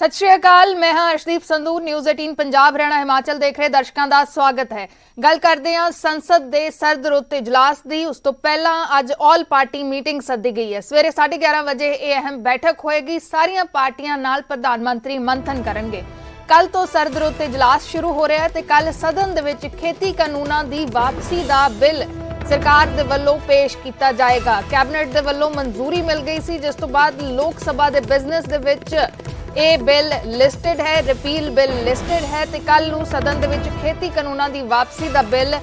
सत श्री अकाल, मैं हाँ अर्शदीप संधू। न्यूज़ 18 पंजाब हरियाणा हिमाचल देख रहे दर्शकों का स्वागत है। गल करते हैं संसद के सरद रुत इजलास की। उस तो पहला अज ऑल पार्टी मीटिंग सद्दी गई है। सवेरे 11:30 बजे ये अहम बैठक होएगी। सारियां पार्टियां नाल प्रधानमंत्री मंथन करेंगे। कल तो सरद रुत इजलास शुरू हो रहा है तो कल सदन दे विच खेती कानूनां दी वापसी का बिल सरकार दे वल्लों पेश किया जाएगा। कैबिनेट दे वल्लों मंजूरी मिल गई सी, जिस तो बाद लोक सभा दे बिजनेस दे विच ये बिल लिस्टेड है, रिपील बिल लिस्टेड है तो कल नूं सदन दे विच खेती कानूनां दी वापसी का बिल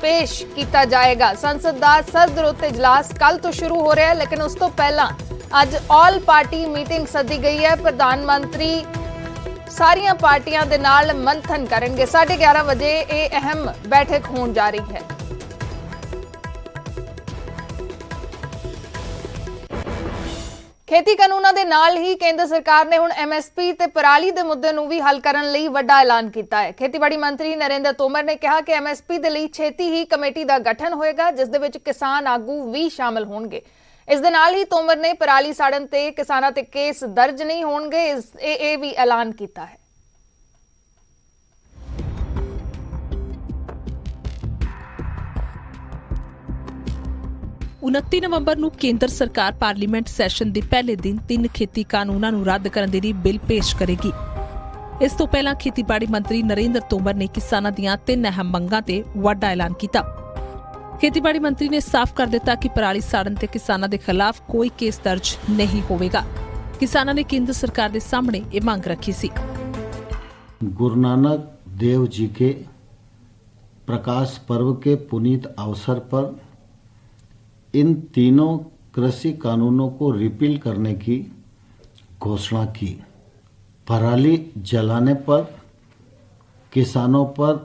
पेश किया जाएगा। संसद का सरद रुत इजलास कल तो शुरू हो रहा है, लेकिन उस तो पहला अज ऑल पार्टी मीटिंग सद्दी गई है। प्रधानमंत्री सारियां पार्टियां दे नाल मंथन करेंगे। 11:30 बजे ये अहम बैठक होने जा रही है। खेती कानूनां दे नाल ही केंद्र सरकार ने हुण MSP ते पराली दे मुद्दे नूं भी हल करन लई वड्डा ऐलान कीता है। खेतीबाड़ी मंत्री नरेंद्र तोमर ने कहा कि MSP दे लई छेती ही कमेटी दा गठन होएगा, जिस दे विच किसान आगू भी शामिल होणगे। इस दे नाल ही तोमर ने पराली साड़न ते किसानां ते केस दर्ज नहीं होणगे, इह भी ऐलान कीता है। 29 नवंबर ਨੂੰ ਕੇਂਦਰ ਸਰਕਾਰ ਪਾਰਲੀਮੈਂਟ ਸੈਸ਼ਨ ਦੇ ਪਹਿਲੇ ਦਿਨ 3 ਖੇਤੀ ਕਾਨੂੰਨਾਂ ਨੂੰ ਰੱਦ ਕਰਨ ਦੇ ਲਈ ਬਿੱਲ ਪੇਸ਼ ਕਰੇਗੀ। ਇਸ ਤੋਂ ਪਹਿਲਾਂ ਖੇਤੀਬਾੜੀ ਮੰਤਰੀ ਨਰਿੰਦਰ ਤੋਮਰ ਨੇ ਕਿਸਾਨਾਂ ਦੀਆਂ 3 ਅਹਿਮ ਮੰਗਾਂ ਤੇ ਵੱਡਾ ਐਲਾਨ ਕੀਤਾ। ਖੇਤੀਬਾੜੀ ਮੰਤਰੀ ਨੇ ਸਾਫ਼ ਕਰ ਦਿੱਤਾ ਕਿ ਪਰਾਲੀ ਸਾੜਨ ਤੇ ਕਿਸਾਨਾਂ ਦੇ ਖਿਲਾਫ ਕੋਈ ਕੇਸ ਦਰਜ ਨਹੀਂ ਹੋਵੇਗਾ। ਕਿਸਾਨਾਂ ਨੇ ਕੇਂਦਰ ਸਰਕਾਰ ਦੇ ਸਾਹਮਣੇ ਇਹ ਮੰਗ ਰੱਖੀ ਸੀ। गुरु नानक देव जी के प्रकाश पर्व के पुनीत अवसर पर इन तीनों कृषि कानूनों को रिपील करने की घोषणा की। पराली जलाने पर किसानों पर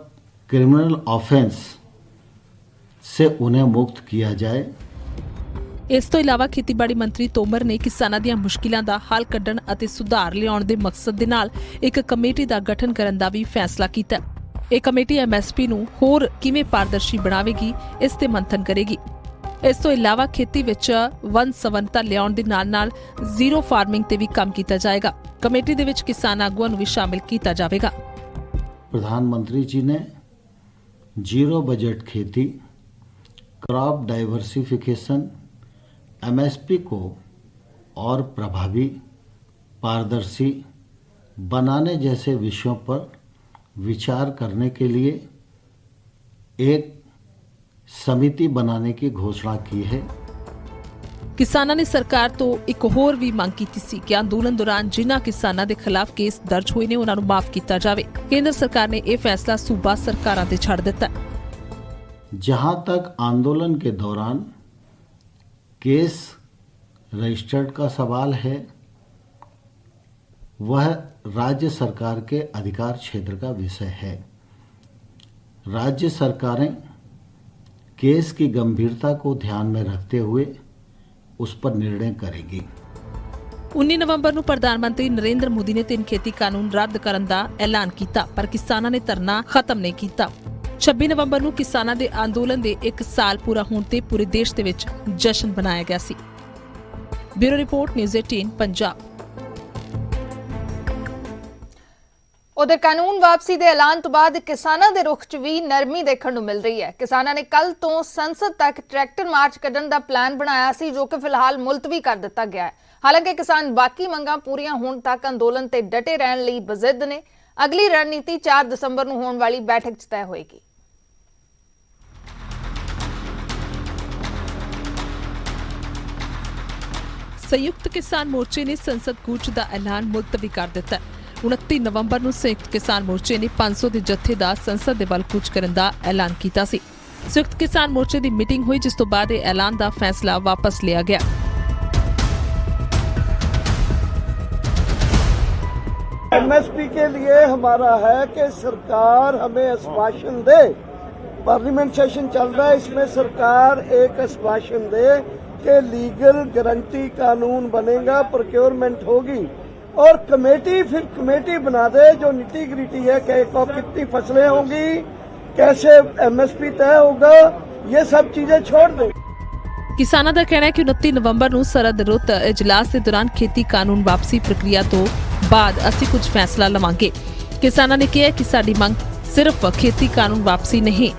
क्रिमिनल ऑफेंस से उन्हें मुक्त किया जाए। ਇਸ ਤੋਂ ਇਲਾਵਾ ਖੇਤੀਬਾੜੀ ਮੰਤਰੀ ਤੋਮਰ ਨੇ ਕਿਸਾਨਾਂ ਦੀਆਂ ਮੁਸ਼ਕਿਲਾਂ ਦਾ ਹੱਲ ਕੱਢਣ ਅਤੇ ਸੁਧਾਰ ਲਿਆਉਣ ਦੇ ਮਕਸਦ ਦੇ ਨਾਲ ਇੱਕ ਕਮੇਟੀ ਦਾ ਗਠਨ ਕਰਨ ਦਾ ਵੀ ਫੈਸਲਾ ਕੀਤਾ। ਇਹ ਕਮੇਟੀ MSP ਨੂੰ ਹੋਰ ਕਿਵੇਂ ਪਾਰਦਰਸ਼ੀ ਬਣਾਵੇਗੀ, ਇਸ ਤੇ ਮੰਥਨ ਕਰੇਗੀ। ਇਸ ਤੋਂ ਇਲਾਵਾ ਖੇਤੀ ਵਿੱਚ ਵਨ ਸਵੰਨਤਾ ਲਿਆਉਣ ਦੇ ਨਾਲ-ਨਾਲ ਜ਼ੀਰੋ ਫਾਰਮਿੰਗ ਤੇ ਵੀ ਕੰਮ ਕੀਤਾ ਜਾਏਗਾ। ਕਮੇਟੀ ਦੇ ਵਿੱਚ ਕਿਸਾਨ ਆਗੂਆਂ ਨੂੰ ਵੀ ਸ਼ਾਮਿਲ ਕੀਤਾ ਜਾਵੇਗਾ। प्रधानमंत्री जी ने जीरो बजट खेती, क्रॉप डाइवर्सिफिकेशन, MSP को और प्रभावी, पारदर्शी बनाने जैसे विषयों पर विचार करने के लिए एक समिति बनाने की घोषणा की है। ਕਿਸਾਨਾਂ ਨੇ ਸਰਕਾਰ ਤੋਂ ਇੱਕ ਹੋਰ ਵੀ ਮੰਗ ਕੀਤੀ ਸੀ ਕਿ ਅੰਦੋਲਨ ਦੌਰਾਨ ਜਿਨ੍ਹਾਂ ਕਿਸਾਨਾਂ ਦੇ ਖਿਲਾਫ ਕੇਸ ਦਰਜ ਹੋਏ ਨੇ ਉਹਨਾਂ ਨੂੰ ਮਾਫ ਕੀਤਾ ਜਾਵੇ। ਕੇਂਦਰ ਸਰਕਾਰ ਨੇ ਇਹ ਫੈਸਲਾ ਸੂਬਾ ਸਰਕਾਰਾਂ ਤੇ ਛੱਡ ਦਿੱਤਾ। जहां तक आंदोलन के दौरान केस रजिस्टर्ड का सवाल है, वह राज्य सरकार के अधिकार क्षेत्र का विषय है। राज्य सरकारें केस की गंभीरता को ध्यान में रखते हुए उस पर निर्णय करेगी। 19 ਨਵੰਬਰ ਨੂੰ ਪ੍ਰਧਾਨ ਮੰਤਰੀ ਨਰਿੰਦਰ ਮੋਦੀ ਨੇ 3 ਖੇਤੀ ਕਾਨੂੰਨ ਰੱਦ ਕਰਨ ਦਾ ਐਲਾਨ ਕੀਤਾ, ਪਰ ਕਿਸਾਨਾਂ ਨੇ ਧਰਨਾ ਖਤਮ ਨਹੀਂ ਕੀਤਾ। 26 ਨਵੰਬਰ ਨੂੰ ਕਿਸਾਨਾਂ ਦੇ ਅੰਦੋਲਨ ਦੇ 1 ਸਾਲ ਪੂਰਾ ਹੋਣ ਤੇ ਪੂਰੇ ਦੇਸ਼ ਦੇ ਵਿੱਚ ਜਸ਼ਨ ਮਨਾਇਆ ਗਿਆ ਸੀ। Bureau report, news 18 Punjab. उधर कानून वापसी के ऐलान तो बाद किसानों के रुख च भी नरमी देखने को मिल रही है। किसानों ने कल तो संसद तक ट्रैक्टर मार्च कढ़न का प्लान बनाया सी, जो कि फिलहाल मुलतवी कर दिता गया है। हालांकि किसान बाकी मंगां पूरियां होण तक अंदोलन ते डटे रहण लई बजिद ने। अगली रणनीति 4 दसंबर नूं होण वाली बैठक च तय होएगी। संयुक्त किसान मोर्चे ने संसद कूच का ऐलान मुलतवी कर दिता। 29 नवंबर ਨੂੰ ਸੰਯੁਕਤ ਕਿਸਾਨ ਮੋਰਚੇ ਨੇ 500 ਦੇ ਜੱਥੇ ਦਾ ਸੰਸਦ ਦੇ ਵੱਲ ਕੂਚ ਕਰਨ ਦਾ ਐਲਾਨ ਕੀਤਾ ਸੀ। ਸੰਯੁਕਤ ਕਿਸਾਨ ਮੋਰਚੇ ਦੀ ਮੀਟਿੰਗ ਹੋਈ, ਜਿਸ ਤੋਂ ਬਾਅਦ ਇਹ ਐਲਾਨ ਦਾ ਫੈਸਲਾ ਵਾਪਸ ਲਿਆ ਗਿਆ। MSP के लिए हमारा है कि सरकार हमें आश्वासन दे। पार्लियामेंट सेशन चल रहा है, इसमें सरकार एक आश्वासन दे कि लीगल गारंटी कानून बनेगा, प्रोक्योरमेंट होगी और कमेटी बना दे जो निटी ग्रिटी है कि कितनी फसलें होंगी, कैसे MSP तय होगा, ये सब चीजें छोड़ दे। ਕਿਸਾਨਾਂ ਦਾ ਕਹਿਣਾ ਹੈ ਕਿ 29 ਨਵੰਬਰ ਨੂੰ ਸਰਦ ਰੁੱਤ ਇਜਲਾਸ ਦੇ ਦੌਰਾਨ ਖੇਤੀ ਕਾਨੂੰਨ ਵਾਪਸੀ ਪ੍ਰਕਿਰਿਆ ਤੋਂ ਬਾਅਦ ਅਸੀਂ ਕੁਝ ਫੈਸਲਾ ਲਵਾਂਗੇ। ਕਿਸਾਨਾਂ ਨੇ ਕਿਹਾ ਕਿ ਸਾਡੀ ਮੰਗ ਸਿਰਫ ਖੇਤੀ ਕਾਨੂੰਨ ਵਾਪਸੀ नहीं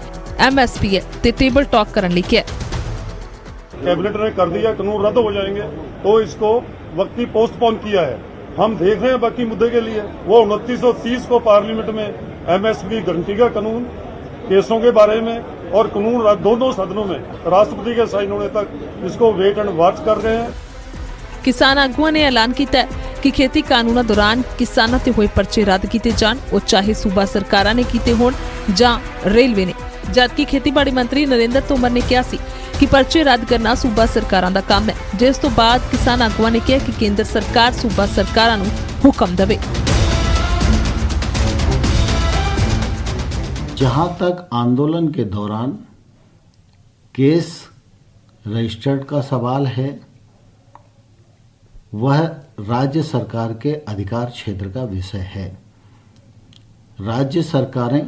MSP है ਤੇ ਟੇਬਲ ਟਾਕ ਕਰਨ ਲਈ ਕਿਹਾ। कैबिनेट ने कर दिया कानून रद्द हो जाएंगे तो इसको वक्ती पोस्टपोन किया है। हम देख रहे हैं बाकी मुद्दे के लिए वो 2930 को पार्लियामेंट में MSP गारंटी का कानून केसों के बारे में और कानून दोनों सदनों में राष्ट्रपति के साइन होने तक इसको वेट एंड वॉच कर रहे हैं। ਕਿਸਾਨ ਆਗੂਆਂ ਨੇ ਐਲਾਨ ਕੀਤਾ ਹੈ ਕਿ ਖੇਤੀ ਕਾਨੂੰਨਾਂ ਦੌਰਾਨ ਕਿਸਾਨਾਂ ਤੇ ਹੋਏ ਪਰਚੇ ਰੱਦ ਕੀਤੇ ਜਾਣ, ਉਹ ਚਾਹੇ ਸੂਬਾ ਸਰਕਾਰਾਂ ਨੇ ਕੀਤੇ ਹੋਣ ਜਾਂ ਰੇਲਵੇ ਨੇ। ਜਦਕਿ ਖੇਤੀਬਾੜੀ ਮੰਤਰੀ ਨਰਿੰਦਰ ਤੋਮਰ ਨੇ ਕਿਹਾ ਸੀ ਕਿ ਪਰਚੇ ਰੱਦ ਕਰਨਾ ਸੂਬਾ ਸਰਕਾਰਾਂ ਦਾ ਕੰਮ ਹੈ, ਜਿਸ ਤੋਂ ਬਾਅਦ ਕਿਸਾਨ ਆਗੂਆਂ ਨੇ ਕਿਹਾ ਕਿ ਕੇਂਦਰ ਸਰਕਾਰ ਸੂਬਾ ਸਰਕਾਰਾਂ ਨੂੰ ਹੁਕਮ ਦੇਵੇ। जहां तक आंदोलन के दौरान केस रजिस्टर्ड का सवाल है, वह राज्य सरकार के अधिकार क्षेत्र का विषय है। राज्य सरकारें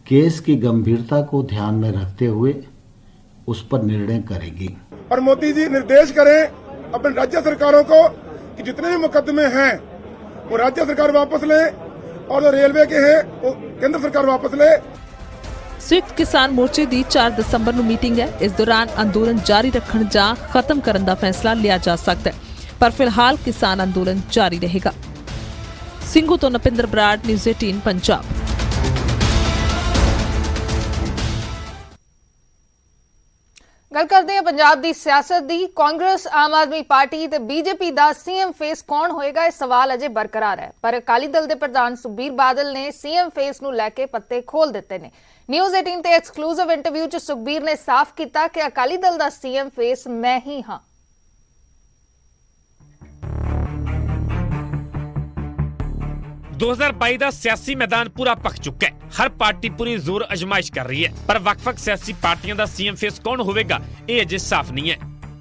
केस की गंभीरता को ध्यान में रखते हुए उस पर निर्णय करेगी। और मोदी जी निर्देश करें अपने राज्य सरकारों को कि जितने भी मुकदमे हैं वो राज्य सरकार वापस ले और जो रेलवे के हैं वो केंद्र सरकार वापस ले। ਸੰਯੁਕਤ ਕਿਸਾਨ ਮੋਰਚੇ ਦੀ 4 ਦਸੰਬਰ ਨੂੰ ਮੀਟਿੰਗ ਹੈ। ਇਸ ਦੌਰਾਨ ਅੰਦੋਲਨ ਜਾਰੀ ਰੱਖਣ ਜਾਂ ਖਤਮ ਕਰਨ ਦਾ ਫੈਸਲਾ ਲਿਆ ਜਾ ਸਕਦਾ ਹੈ, ਪਰ ਫਿਲਹਾਲ ਕਿਸਾਨ ਅੰਦੋਲਨ ਜਾਰੀ ਰਹੇਗਾ। ਸਿੰਘੂ ਤੋਂ ਨਪਿੰਦਰ ਬਰਾੜ, ਨਿਊਜ਼ 18 ਪੰਜਾਬ। ਗੱਲ ਕਰਦੇ ਹਾਂ ਪੰਜਾਬ ਦੀ ਸਿਆਸਤ ਦੀ। ਕਾਂਗਰਸ, ਆਮ ਆਦਮੀ ਪਾਰਟੀ ਤੇ ਬੀਜੇਪੀ ਦਾ ਸੀਐਮ ਫੇਸ ਕੌਣ ਹੋਏਗਾ, ਇਹ ਸਵਾਲ ਅਜੇ ਬਰਕਰਾਰ ਹੈ। ਪਰ ਅਕਾਲੀ ਦਲ ਦੇ ਪ੍ਰਧਾਨ ਸੁਖਬੀਰ ਬਾਦਲ ਨੇ ਸੀਐਮ ਫੇਸ ਨੂੰ ਲੈ ਕੇ ਪੱਤੇ ਖੋਲ ਦਿੱਤੇ ਨੇ। ਨਿਊਜ਼ 18 ਤੇ ਐਕਸਕਲੂਸਿਵ ਇੰਟਰਵਿਊ 'ਚ ਸੁਖਬੀਰ ਨੇ ਸਾਫ਼ ਕੀਤਾ ਕਿ ਅਕਾਲੀ ਦਲ ਦਾ ਸੀਐਮ ਫੇਸ ਮੈਂ ਹੀ ਹਾਂ। 2022 ਦਾ ਸਿਆਸੀ ਮੈਦਾਨ ਪੂਰਾ ਪੱਕ ਚੁੱਕਾ ਹੈ। ਹਰ ਪਾਰਟੀ ਪੂਰੀ ਜ਼ੋਰ ਅਜਮਾਇਸ਼ ਕਰ ਰਹੀ ਹੈ, ਪਰ ਵੱਖ-ਵੱਖ ਸਿਆਸੀ ਪਾਰਟੀਆਂ ਦਾ ਸੀਐਮ ਫੇਸ ਕੌਣ ਹੋਵੇਗਾ ਇਹ ਅਜੇ ਸਾਫ਼ ਨਹੀਂ ਹੈ।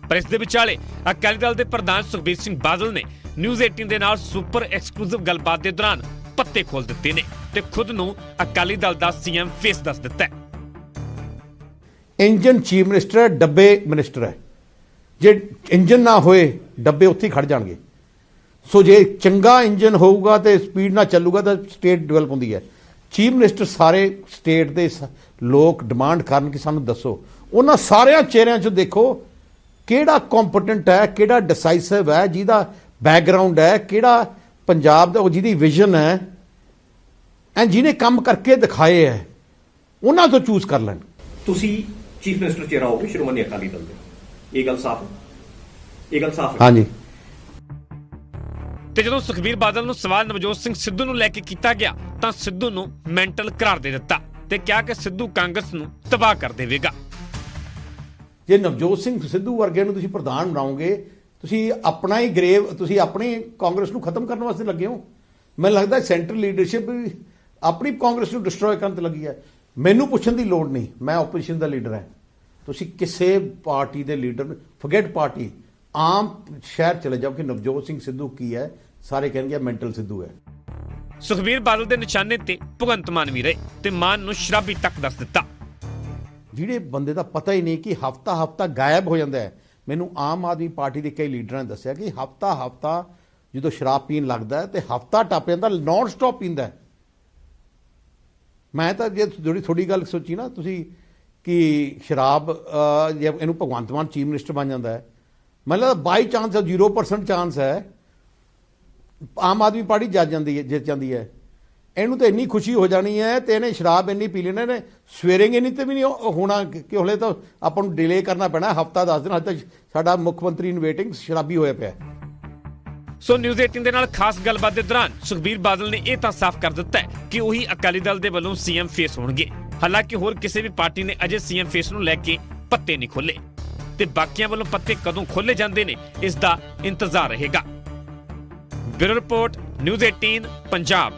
ਪਰ ਇਸ ਦੇ ਵਿਚਾਲੇ ਅਕਾਲੀ ਦਲ ਦੇ ਪ੍ਰਧਾਨ ਸੁਖਬੀਰ ਸਿੰਘ ਬਾਦਲ ਨੇ ਨਿਊਜ਼ 18 ਦੇ ਨਾਲ ਸੁਪਰ ਐਕਸਕਲੂਸਿਵ ਗੱਲਬਾਤ ਦੇ ਦੌਰਾਨ ਪੱਤੇ ਖੋਲ ਦਿੱਤੇ ਨੇ ਤੇ ਖੁਦ ਨੂੰ ਅਕਾਲੀ ਦਲ ਦਾ ਸੀਐਮ ਫੇਸ ਦੱਸ ਦਿੱਤਾ ਹੈ। ਇੰਜਨ ਚੀਫ ਮਿਨਿਸਟਰ ਹੈ, ਡੱਬੇ ਮਿਨਿਸਟਰ ਹੈ। ਜੇ ਇੰਜਨ ਨਾ ਹੋਏ ਡੱਬੇ ਉੱਥੇ ਹੀ ਖੜ ਜਾਣਗੇ। ਸੋ ਜੇ ਚੰਗਾ ਇੰਜਨ ਹੋਊਗਾ ਤੇ ਸਪੀਡ ਨਾਲ ਚੱਲੂਗਾ ਤਾਂ ਸਟੇਟ ਡਿਵੈਲਪ ਹੁੰਦੀ ਹੈ। ਚੀਫ ਮਿਨਿਸਟਰ ਸਾਰੇ ਸਟੇਟ ਦੇ ਲੋਕ ਡਿਮਾਂਡ ਕਰਨ ਕਿ ਸਾਨੂੰ ਦੱਸੋ, ਉਹਨਾਂ ਸਾਰਿਆਂ ਚਿਹਰਿਆਂ 'ਚ ਦੇਖੋ ਕਿਹੜਾ ਕੰਪੀਟੈਂਟ ਹੈ, ਕਿਹੜਾ ਡਿਸਾਈਸਿਵ ਹੈ, ਜਿਹਦਾ ਬੈਕਗ੍ਰਾਉਂਡ ਹੈ, ਕਿਹੜਾ ਪੰਜਾਬ ਦਾ ਜਿਹਦੀ ਵਿਜ਼ਨ ਹੈ ਐਂਡ ਜਿਹਨੇ ਕੰਮ ਕਰਕੇ ਦਿਖਾਏ ਹੈ, ਉਹਨਾਂ ਤੋਂ ਚੂਜ਼ ਕਰ ਲੈਣ। ਤੁਸੀਂ ਚੀਫ ਮਿਨਿਸਟਰ ਚਿਹਰਾ ਹੋਗੇ ਸ਼੍ਰੋਮਣੀ ਅਕਾਲੀ ਦਲ ਦੇ, ਇਹ ਗੱਲ ਸਾਫ਼ ਹੈ, ਇਹ ਗੱਲ ਸਾਫ਼ ਹੈ। ਹਾਂਜੀ। ਤੇ ਜਦੋਂ ਸੁਖਬੀਰ ਬਾਦਲ ਨੂੰ ਸਵਾਲ ਨਵਜੋਤ ਸਿੰਘ ਸਿੱਧੂ ਨੂੰ ਲੈ ਕੇ ਕੀਤਾ ਗਿਆ ਤਾਂ ਸਿੱਧੂ ਨੂੰ ਮੈਂਟਲ ਕਰਾਰ ਦੇ ਦਿੱਤਾ ਤੇ ਕਿਹਾ ਕਿ ਸਿੱਧੂ ਕਾਂਗਰਸ ਨੂੰ ਤਬਾਹ ਕਰ ਦੇਵੇਗਾ। ਜੇ ਨਵਜੋਤ ਸਿੰਘ ਸਿੱਧੂ ਵਰਗੇ ਨੂੰ ਤੁਸੀਂ ਪ੍ਰਧਾਨ ਬਣਾਓਗੇ, ਤੁਸੀਂ ਆਪਣਾ ਹੀ ਗਰੇਵ, ਤੁਸੀਂ ਆਪਣੀ ਕਾਂਗਰਸ ਨੂੰ ਖਤਮ ਕਰਨ ਵਾਸਤੇ ਲੱਗੇ ਹੋ। ਮੈਨੂੰ ਲੱਗਦਾ ਸੈਂਟਰਲ ਲੀਡਰਸ਼ਿਪ ਆਪਣੀ ਕਾਂਗਰਸ ਨੂੰ ਡਿਸਟਰੋਏ ਕਰਨ ਤੇ ਲੱਗੀ ਹੈ। ਮੈਨੂੰ ਪੁੱਛਣ ਦੀ ਲੋੜ ਨਹੀਂ, ਮੈਂ ਆਪੋਜੀਸ਼ਨ ਦਾ ਲੀਡਰ ਹਾਂ। ਤੁਸੀਂ ਕਿਸੇ ਪਾਰਟੀ ਦੇ ਲੀਡਰ, ਫੋਰਗੇਟ ਪਾਰਟੀ, ਆਮ ਸ਼ਹਿਰ ਚਲੇ ਜਾਓ ਕਿ ਨਵਜੋਤ ਸਿੰਘ ਸਿੱਧੂ ਕੀ ਹੈ, ਸਾਰੇ ਕਹਿਣਗੇ ਮੈਂਟਲ ਸਿੱਧੂ ਹੈ। ਸੁਖਬੀਰ ਬਾਦਲ ਦੇ ਨਿਸ਼ਾਨੇ ਤੇ ਭਗਵੰਤ ਮਾਨ ਵੀ ਰਹੇ ਤੇ ਮਾਨ ਨੂੰ ਸ਼ਰਾਬੀ ਤੱਕ ਦੱਸ ਦਿੱਤਾ। ਜਿਹੜੇ ਬੰਦੇ ਦਾ ਪਤਾ ਹੀ ਨਹੀਂ ਕਿ ਹਫਤਾ ਗਾਇਬ ਹੋ ਜਾਂਦਾ ਹੈ। ਮੈਨੂੰ ਆਮ ਆਦਮੀ ਪਾਰਟੀ ਦੇ ਕਈ ਲੀਡਰਾਂ ਨੇ ਦੱਸਿਆ ਕਿ ਹਫਤਾ ਜਦੋਂ ਸ਼ਰਾਬ ਪੀਣ ਲੱਗਦਾ ਹੈ ਤੇ ਹਫਤਾ ਟੱਪ ਜਾਂਦਾ, ਨੌਨ ਸਟਾਪ ਪੀਂਦਾ। ਮੈਂ ਤਾਂ ਜੇ ਥੋੜੀ ਗੱਲ ਸੋਚੀ ਨਾ ਤੁਸੀਂ ਕਿ ਸ਼ਰਾਬ ਜੇ ਇਹਨੂੰ ਭਗਵੰਤ ਮਾਨ ਚੀਫ ਮਿਨਿਸਟਰ ਬਣ ਜਾਂਦਾ ਹੈ, ਮਤਲਬ ਬਾਈ ਚਾਂਸ 0% ਚਾਂਸ ਹੈ ਆਮ ਆਦਮੀ ਪਾਰਟੀ ਜਿੱਤ ਜਾਂਦੀ ਹੈ। ਇਹਨੂੰ ਤਾਂ ਇੰਨੀ ਖੁਸ਼ੀ ਹੋ ਜਾਣੀ ਹੈ ਤੇ ਇਹਨੇ ਸ਼ਰਾਬ ਇੰਨੀ ਪੀ ਲੈਣੀ ਨੇ, ਸਵੇਰੇ ਨਹੀਂ ਤੇ ਵੀ ਨਹੀਂ ਹੋਣਾ ਕਿ ਹਲੇ ਤਾਂ ਆਪਾਂ ਨੂੰ ਡਿਲੇ ਕਰਨਾ ਪੈਣਾ ਹਫਤਾ 10 ਦਿਨ। ਹਜੇ ਤੱਕ ਸਾਡਾ ਮੁੱਖ ਮੰਤਰੀ ਇਨ ਵੇਟਿੰਗ ਸ਼ਰਾਬੀ ਹੋਇਆ ਪਿਆ। ਸੋ ਨਿਊਜ਼ 18 ਦੇ ਨਾਲ ਖਾਸ ਗੱਲਬਾਤ ਦੇ ਦੌਰਾਨ ਸੁਖਬੀਰ ਬਾਦਲ ਨੇ ਇਹ ਤਾਂ ਸਾਫ਼ ਕਰ ਦਿੱਤਾ ਹੈ ਕਿ ਉਹੀ ਅਕਾਲੀ ਦਲ ਦੇ ਵੱਲੋਂ ਸੀਐਮ ਫੇਸ ਹੋਣਗੇ। ਹਾਲਾਂਕਿ ਹੋਰ ਕਿਸੇ ਵੀ ਪਾਰਟੀ ਨੇ ਅਜੇ ਸੀਐਮ ਫੇਸ ਨੂੰ ਲੈ ਕੇ ਪੱਤੇ ਨਹੀਂ ਖੋਲੇ ਤੇ ਬਾਕੀਆਂ ਵੱਲੋਂ ਪੱਤੇ ਕਦੋਂ ਖੋਲੇ ਜਾਂਦੇ ਨੇ ਇਸ ਦਾ ਇੰਤਜ਼ਾਰ ਰਹੇਗਾ। Bureau report, news 18 Punjab.